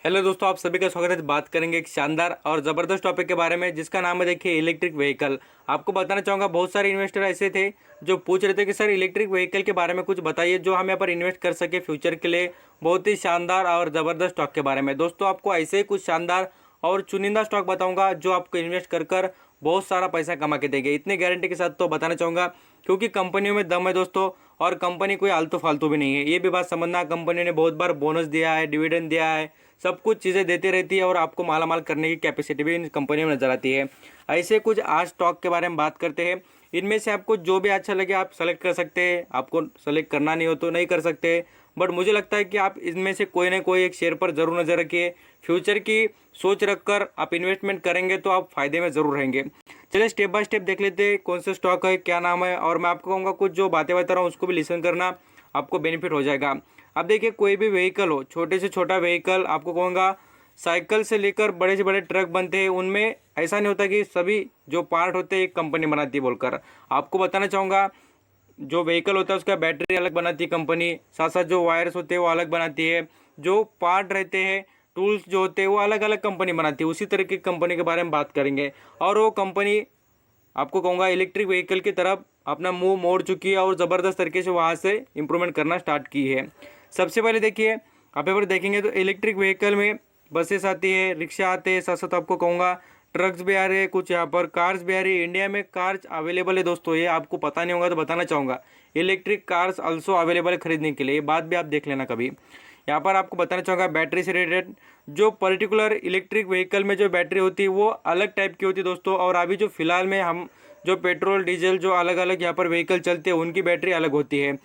Hello दोस्तों, आप सभी का स्वागत है। बात करेंगे एक शानदार और ज़बरदस्त टॉपिक के बारे में जिसका नाम है देखिए इलेक्ट्रिक व्हीकल। आपको बताना चाहूँगा बहुत सारे इन्वेस्टर ऐसे थे जो पूछ रहे थे कि सर इलेक्ट्रिक व्हीकल के बारे में कुछ बताइए जो हम यहाँ पर इन्वेस्ट कर सके फ्यूचर के लिए। बहुत ही शानदार और ज़बरदस्त स्टॉक के बारे में दोस्तों आपको ऐसे ही कुछ शानदार और चुनिंदा स्टॉक बताऊँगा जो आपको इन्वेस्ट कर कर बहुत सारा पैसा कमा के देंगे, इतनी गारंटी के साथ तो बताना चाहूँगा क्योंकि कंपनियों में दम है दोस्तों। और कंपनी कोई आलतू फालतू भी नहीं है, ये भी बात समझना। कंपनी ने बहुत बार बोनस दिया है, डिविडेंड दिया है, सब कुछ चीज़ें देती रहती है और आपको माला माल करने की कैपेसिटी भी इन कंपनियों में नजर आती है। ऐसे कुछ आज स्टॉक के बारे में बात करते हैं। इनमें से आपको जो भी अच्छा लगे आप सेलेक्ट कर सकते हैं, आपको सेलेक्ट करना नहीं हो तो नहीं कर सकते। बट मुझे लगता है कि आप इनमें से कोई ना कोई एक शेयर पर ज़रूर नज़र रखिए। फ्यूचर की सोच रखकर आप इन्वेस्टमेंट करेंगे तो आप फायदे में ज़रूर रहेंगे। चलिए स्टेप बाय स्टेप देख लेते हैं कौन सा स्टॉक है, क्या नाम है, और मैं आपको कहूँगा कुछ जो बातें बता रहा हूँ उसको भी लिसन करना, आपको बेनिफिट हो जाएगा। अब देखिए कोई भी व्हीकल हो, छोटे से छोटा व्हीकल, आपको कहूँगा साइकिल से लेकर बड़े से बड़े ट्रक बनते हैं, उनमें ऐसा नहीं होता कि सभी जो पार्ट होते हैं एक कंपनी बनाती है बोलकर। आपको बताना चाहूँगा जो व्हीकल होता है उसका बैटरी अलग बनाती है कंपनी, साथ साथ जो वायर्स होते हैं वो अलग बनाती है, जो पार्ट रहते हैं टूल्स जो होते हैं वो अलग अलग कंपनी बनाती है। उसी तरह की कंपनी के बारे में बात करेंगे और वो कंपनी आपको कहूँगा इलेक्ट्रिक व्हीकल की तरफ अपना मुंह मोड़ चुकी है और ज़बरदस्त तरीके से वहाँ से इम्प्रूवमेंट करना स्टार्ट की है। सबसे पहले देखिए आप यहाँ पर देखेंगे तो इलेक्ट्रिक व्हीकल में बसेस आती है, रिक्शा आते हैं, साथ साथ आपको कहूँगा ट्रक्स भी आ रहे हैं, कुछ यहाँ पर कार्स भी आ रही है। इंडिया में कार्स अवेलेबल है दोस्तों, ये आपको पता नहीं होगा तो बताना चाहूँगा। इलेक्ट्रिक कार्स ऑल्सो अवेलेबल है खरीदने के लिए, ये बात भी आप देख लेना कभी। यहाँ पर आपको बताना चाहूँगा बैटरी से रिलेटेड जो पर्टिकुलर इलेक्ट्रिक व्हीकल में जो बैटरी होती है वो अलग टाइप की होती है दोस्तों। और अभी जो फिलहाल में हम जो पेट्रोल डीजल जो अलग अलग यहाँ पर व्हीकल चलते हैं उनकी बैटरी अलग होती है।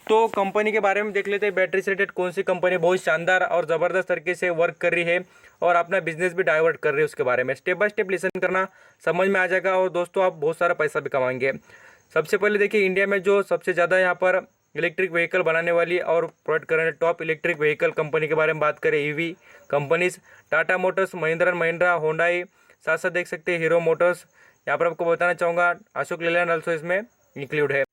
तो कंपनी के बारे में देख लेते हैं, बैटरी से रिलेटेड कौन सी कंपनी बहुत शानदार और ज़बरदस्त तरीके से वर्क कर रही है और अपना बिजनेस भी डाइवर्ट कर रही है। उसके बारे में स्टेप बाय स्टेप लिसन करना, समझ में आ जाएगा और दोस्तों आप बहुत सारा पैसा भी कमाएंगे। सबसे पहले देखिए इंडिया में जो सबसे ज़्यादा यहाँ पर इलेक्ट्रिक व्हीकल बनाने वाली और प्रोवाइड करने टॉप इलेक्ट्रिक व्हीकल कंपनी के बारे में बात करें, EV companies Tata Motors, Mahindra and Mahindra, Hyundai, साथ साथ देख सकते हैं हीरो मोटर्स। यहाँ पर आपको बताना चाहूँगा अशोक लेलैंड ऑल्सो इसमें इंक्लूड है।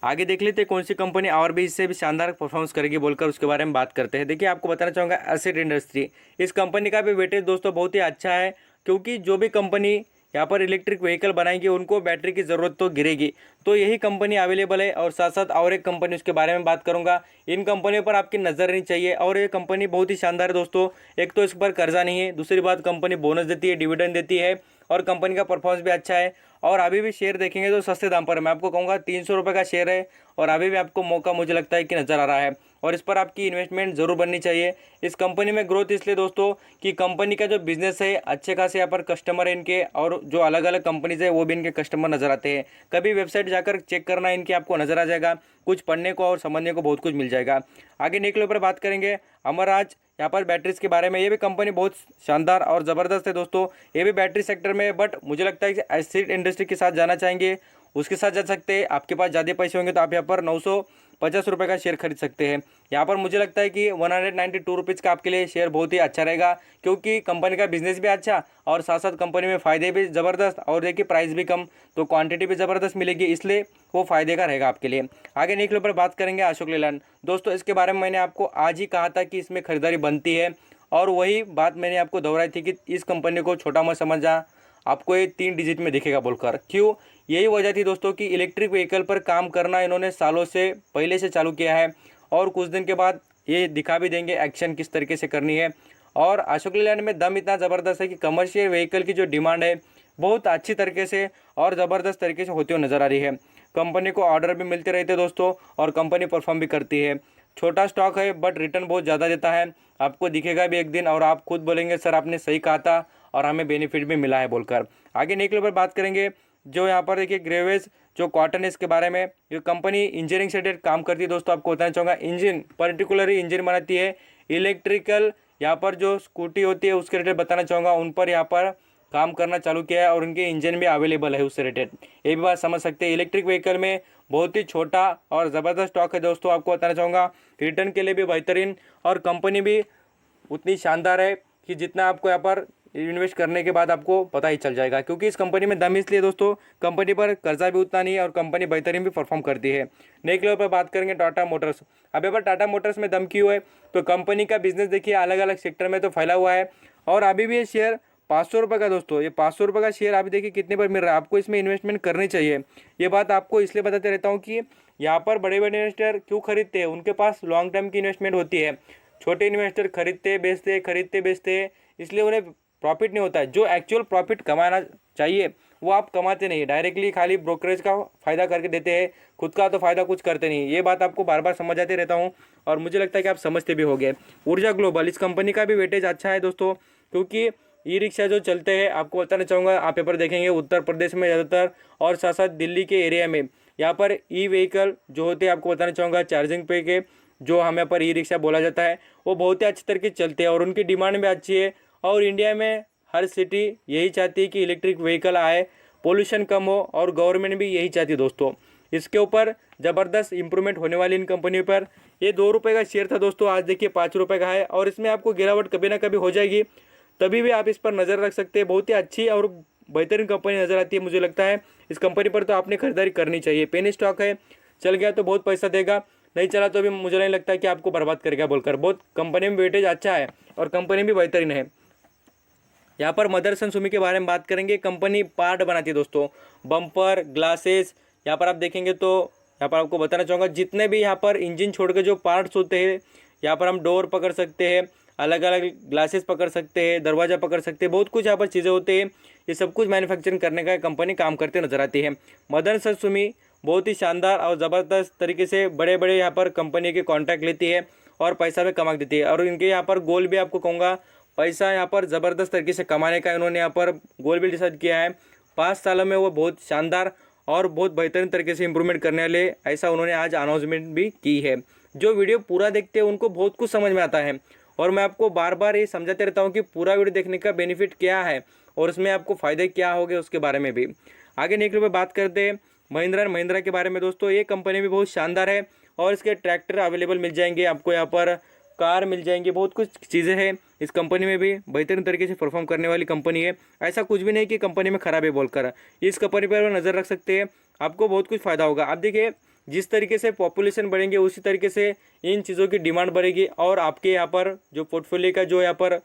आगे देख लेते हैं कौन सी कंपनी और भी इससे भी शानदार परफॉर्मेंस करेगी बोलकर उसके बारे में बात करते हैं। देखिए आपको बताना चाहूँगा एसिड इंडस्ट्री, इस कंपनी का भी वेटेज दोस्तों बहुत ही अच्छा है क्योंकि जो भी कंपनी यहाँ पर इलेक्ट्रिक व्हीकल बनाएंगी उनको बैटरी की ज़रूरत तो गिरेगी, तो यही कंपनी अवेलेबल है। और साथ साथ और एक कंपनी उसके बारे में बात करूँगा, इन कंपनियों पर आपकी नज़र रहनी चाहिए और ये कंपनी बहुत ही शानदार है दोस्तों। एक तो इस पर कर्जा नहीं है, दूसरी बात कंपनी बोनस देती है, डिविडेंड देती है और कंपनी का परफॉर्मेंस भी अच्छा है। और अभी भी शेयर देखेंगे तो सस्ते दाम पर, मैं आपको कहूँगा 300 रुपये का शेयर है और अभी भी आपको मौका मुझे लगता है कि नज़र आ रहा है और इस पर आपकी इन्वेस्टमेंट ज़रूर बननी चाहिए। इस कंपनी में ग्रोथ इसलिए दोस्तों कि कंपनी का जो बिजनेस है अच्छे खासे यहाँ पर कस्टमर है इनके, और जो अलग अलग कंपनीज है वो भी इनके कस्टमर नज़र आते हैं। कभी वेबसाइट जाकर चेक करना इनकी, आपको नज़र आ जाएगा, कुछ पढ़ने को और समझने को बहुत कुछ मिल जाएगा। आगे निकले पर बात करेंगे अमरराज यहाँ पर बैटरीज के बारे में, ये भी कंपनी बहुत शानदार और ज़बरदस्त है दोस्तों। ये भी बैटरी सेक्टर में, बट मुझे लगता है कि एसिड इंडस्ट्री के साथ जाना चाहेंगे उसके साथ जा सकते हैं। आपके पास ज़्यादा पैसे होंगे तो आप यहाँ पर 950 रुपये का शेयर खरीद सकते हैं। यहाँ पर मुझे लगता है कि 192 रुपीज़ का आपके लिए शेयर बहुत ही अच्छा रहेगा क्योंकि कंपनी का बिजनेस भी अच्छा और साथ साथ कंपनी में फ़ायदे भी ज़बरदस्त और देखिए प्राइस भी कम, तो क्वांटिटी भी ज़बरदस्त मिलेगी, इसलिए वो फ़ायदे का रहेगा आपके लिए। आगे निकले पर बात करेंगे अशोक लेलैंड दोस्तों, इसके बारे में मैंने आपको आज ही कहा था कि इसमें खरीदारी बनती है और वही बात मैंने आपको दोहराई थी कि इस कंपनी को छोटा मत समझना, आपको ये 3 डिजिट में दिखेगा बोलकर। क्यों? यही वजह थी दोस्तों कि इलेक्ट्रिक व्हीकल पर काम करना इन्होंने सालों से पहले से चालू किया है और कुछ दिन के बाद ये दिखा भी देंगे एक्शन किस तरीके से करनी है। और अशोक लेलैंड में दम इतना ज़बरदस्त है कि कमर्शियल व्हीकल की जो डिमांड है बहुत अच्छी तरीके से और ज़बरदस्त तरीके से होती हुई नज़र आ रही है। कंपनी को ऑर्डर भी मिलते रहते दोस्तों और कंपनी परफॉर्म भी करती है। छोटा स्टॉक है बट रिटर्न बहुत ज़्यादा देता है, आपको दिखेगा भी एक दिन और आप खुद बोलेंगे सर आपने सही कहा था और हमें बेनिफिट भी मिला है बोलकर। आगे निकले पर बात करेंगे जो यहाँ पर देखिए ग्रेवेज जो कॉटन है इसके बारे में, ये कंपनी इंजीनियरिंग से रिलेटेड काम करती है दोस्तों। आपको बताना चाहूँगा इंजन पर्टिकुलरली इंजन बनाती है, इलेक्ट्रिकल यहाँ पर जो स्कूटी होती है उसके रिलेटेड बताना चाहूँगा, उन पर यहाँ पर काम करना चालू किया है और उनके इंजन भी अवेलेबल है उससे रिलेटेड, ये भी बात समझ सकते हैं। इलेक्ट्रिक व्हीकल में बहुत ही छोटा और ज़बरदस्त स्टॉक है दोस्तों। आपको बताना चाहूँगा रिटर्न के लिए भी बेहतरीन और कंपनी भी उतनी शानदार है कि जितना आपको यहाँ पर इन्वेस्ट करने के बाद आपको पता ही चल जाएगा, क्योंकि इस कंपनी में दम इसलिए दोस्तों, कंपनी पर कर्जा भी उतना नहीं है और कंपनी बेहतरीन भी परफॉर्म करती है। नेक्स्ट लेवल पर बात करेंगे टाटा मोटर्स। अब यहाँ पर टाटा मोटर्स में दम क्यों है, तो कंपनी का बिजनेस देखिए अलग अलग सेक्टर में तो फैला हुआ है, और अभी भी ये शेयर 500 रुपये का दोस्तों, ये 500 रुपये का शेयर अभी देखिए कितने पर मिल रहा है। आपको इसमें इन्वेस्टमेंट करनी चाहिए। ये बात आपको इसलिए बताते रहता हूँ कि यहाँ पर बड़े बड़े इन्वेस्टर क्यों खरीदते हैं, उनके पास लॉन्ग टर्म की इन्वेस्टमेंट होती है। छोटे इन्वेस्टर खरीदते बेचते, इसलिए उन्हें प्रॉफिट नहीं होता है। जो एक्चुअल प्रॉफिट कमाना चाहिए वो आप कमाते नहीं, डायरेक्टली खाली ब्रोकरेज का फ़ायदा करके देते हैं, खुद का तो फ़ायदा कुछ करते नहीं। ये बात आपको बार बार समझाते रहता हूँ और मुझे लगता है कि आप समझते भी होंगे। ऊर्जा ग्लोबल, इस कंपनी का भी वेटेज अच्छा है दोस्तों, क्योंकि ई रिक्शा जो चलते हैं, आपको बताना चाहूँगा, आप पेपर देखेंगे उत्तर प्रदेश में ज़्यादातर और साथ साथ दिल्ली के एरिया में यहाँ पर ई व्हीकल जो होते हैं, आपको बताना चाहूँगा चार्जिंग पे के जो हमें यहाँ पर ई रिक्शा बोला जाता है, वो बहुत ही अच्छी तरीके से चलते हैं और उनकी डिमांड भी अच्छी है। और इंडिया में हर सिटी यही चाहती है कि इलेक्ट्रिक व्हीकल आए, पोल्यूशन कम हो, और गवर्नमेंट भी यही चाहती है दोस्तों। इसके ऊपर ज़बरदस्त इंप्रूवमेंट होने वाली इन कंपनी पर। ये 2 रुपये का शेयर था दोस्तों, आज देखिए 5 रुपये का है, और इसमें आपको गिरावट कभी ना कभी हो जाएगी, तभी भी आप इस पर नज़र रख सकते हैं। बहुत ही अच्छी और बेहतरीन कंपनी नज़र आती है मुझे लगता है। इस कंपनी पर तो आपने खरीदारी करनी चाहिए। पेनी स्टॉक है, चल गया तो बहुत पैसा देगा, नहीं चला तो भी मुझे नहीं लगता कि आपको बर्बाद करेगा बोलकर। बहुत कंपनी में वेटेज अच्छा है और कंपनी भी बेहतरीन है। यहाँ पर मदरसन सुमी के बारे में बात करेंगे। कंपनी पार्ट बनाती है दोस्तों, बम्पर, ग्लासेस। यहाँ पर आप देखेंगे तो यहाँ पर आपको बताना चाहूँगा, जितने भी यहाँ पर इंजन छोड़ के जो पार्ट्स होते हैं, यहाँ पर हम डोर पकड़ सकते हैं, अलग अलग ग्लासेस पकड़ सकते हैं, दरवाज़ा पकड़ सकते हैं, बहुत कुछ यहाँ पर चीज़ें होते हैं। ये सब कुछ मैन्युफैक्चरिंग करने का कंपनी काम करते नजर आती है। मदरसन सुमी बहुत ही शानदार और ज़बरदस्त तरीके से बड़े बड़े यहाँ पर कंपनी के कॉन्ट्रैक्ट लेती है और पैसा भी कमा देती है। और इनके यहाँ पर गोल भी आपको कहूँगा, पैसा यहाँ पर ज़बरदस्त तरीके से कमाने का इन्होंने यहाँ पर गोल भी डिसाइड किया है। 5 सालों में वो बहुत शानदार और बहुत बेहतरीन तरीके से इंप्रूवमेंट करने वाले, ऐसा उन्होंने आज अनाउंसमेंट भी की है। जो वीडियो पूरा देखते हैं उनको बहुत कुछ समझ में आता है, और मैं आपको बार बार ये समझाते रहता हूँ कि पूरा वीडियो देखने का बेनिफिट क्या है और उसमें आपको फ़ायदे क्या होंगे उसके बारे में भी। आगे नेक्स्ट पे बात करते हैं महिंद्रा एंड महिंद्रा के बारे में दोस्तों। ये कंपनी भी बहुत शानदार है और इसके ट्रैक्टर अवेलेबल मिल जाएंगे आपको, यहाँ पर कार मिल जाएंगी, बहुत कुछ चीज़ें हैं इस कंपनी में भी। बेहतरीन तरीके से परफॉर्म करने वाली कंपनी है, ऐसा कुछ भी नहीं कि कंपनी में ख़राब है बोलकर। इस कंपनी पर नज़र रख सकते हैं, आपको बहुत कुछ फ़ायदा होगा। आप देखिए, जिस तरीके से पॉपुलेशन बढ़ेंगे उसी तरीके से इन चीज़ों की डिमांड बढ़ेगी और आपके यहाँ पर जो पोर्टफोलियो का जो यहाँ पर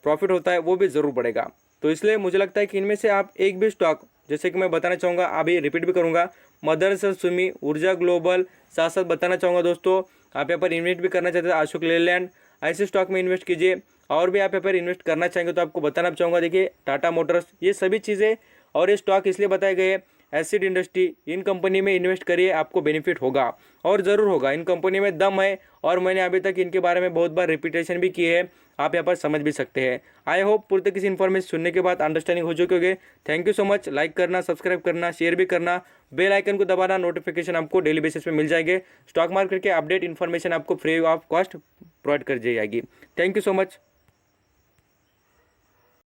प्रॉफिट होता है वो भी ज़रूर बढ़ेगा। तो इसलिए मुझे लगता है कि इनमें से आप एक भी स्टॉक, जैसे कि मैं बताना चाहूँगा, अभी रिपीट भी करूँगा, मदरसन सुमी, ऊर्जा ग्लोबल, साथ साथ बताना चाहूँगा दोस्तों, आप यहाँ पर इन्वेस्ट भी करना चाहते हैं अशोक लेलैंड, ऐसे स्टॉक में इन्वेस्ट कीजिए। और भी आप यहाँ पर इन्वेस्ट करना चाहेंगे तो आपको बताना चाहूँगा, देखिए टाटा मोटर्स, ये सभी चीज़ें और ये स्टॉक इसलिए बताए गए हैं। एसिड इंडस्ट्री, इन कंपनी में इन्वेस्ट करिए, आपको बेनिफिट होगा और ज़रूर होगा। इन कंपनी में दम है और मैंने अभी तक इनके बारे में बहुत बार रिपीटेशन भी की है, आप यहाँ पर समझ भी सकते हैं। आई होप पूरी किसी इन्फॉर्मेशन सुनने के बाद अंडरस्टैंडिंग हो चुके होंगे। Thank you so much. Like करना, सब्सक्राइब करना, शेयर भी करना, बेल आइकन को दबाना, नोटिफिकेशन आपको डेली बेसिस पे मिल जाएंगे। स्टॉक मार्केट के अपडेट इन्फॉर्मेशन आपको फ्री ऑफ कॉस्ट प्रोवाइड कर दी जाएगी। Thank you so much.